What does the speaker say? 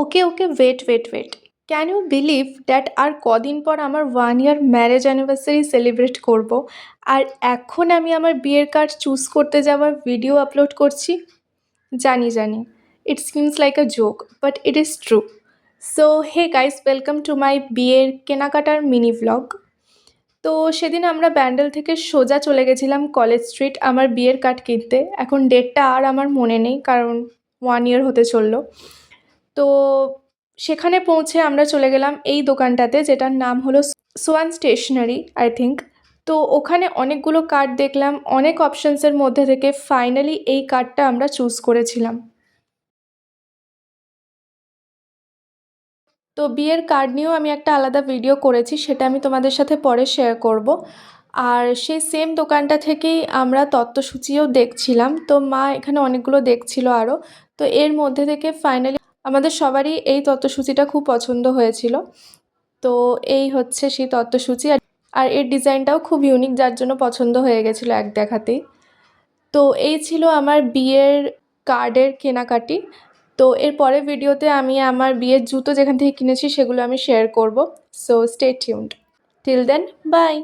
Okay okay, wait wait wait. Can you believe that আর কদিন পর আমার 1 ইয়ার ম্যারেজ অ্যানিভার্সারি সেলিব্রেট করব, আর এখন আমি আমার বিয়ের কার্ড চুজ করতে যাওয়ার ভিডিও আপলোড করছি? জানি জানি, it seems like a joke, but it is true. So hey guys, welcome to my বিয়ের কেনাকাটার মিনি ভ্লগ। তো সেদিন আমরা ব্যান্ডেল থেকে সোজা চলে গেছিলাম কলেজ স্ট্রিট আমার বিয়ের কার্ড কিনতে। এখন ডেটটা আর আমার মনে নেই, কারণ 1 ইয়ার হতে চললো। তো সেখানে পৌঁছে আমরা চলে গেলাম এই দোকানটাতে, যেটার নাম হলো সোয়ান স্টেশনারি আই থিঙ্ক। তো ওখানে অনেকগুলো কার্ড দেখলাম, অনেক অপশানসের মধ্যে থেকে ফাইনালি এই কার্ডটা আমরা চুজ করেছিলাম। তো বিয়ের কার্ড নিয়েও আমি একটা আলাদা ভিডিও করেছি, সেটা আমি তোমাদের সাথে পরে শেয়ার করব। আর সেই সেম দোকানটা থেকেই আমরা তত্ত্বসূচিও দেখছিলাম, তো মা এখানে অনেকগুলো দেখছিল আরও। তো এর মধ্যে থেকে ফাইনালি আমাদের সবারই এই তত্ত্বসূচিটা খুব পছন্দ হয়েছিল। তো এই হচ্ছে সেই তত্ত্বসূচি, আর এর ডিজাইনটাও খুব ইউনিক, যার জন্য পছন্দ হয়ে গেছিলো এক দেখাতেই। তো এই ছিল আমার বিয়ের কার্ডের কেনাকাটি। তো এর পরের ভিডিওতে আমি আমার বিয়ের জুতো যেখান থেকে কিনেছি সেগুলো আমি শেয়ার করব। So stay tuned. Till then, by.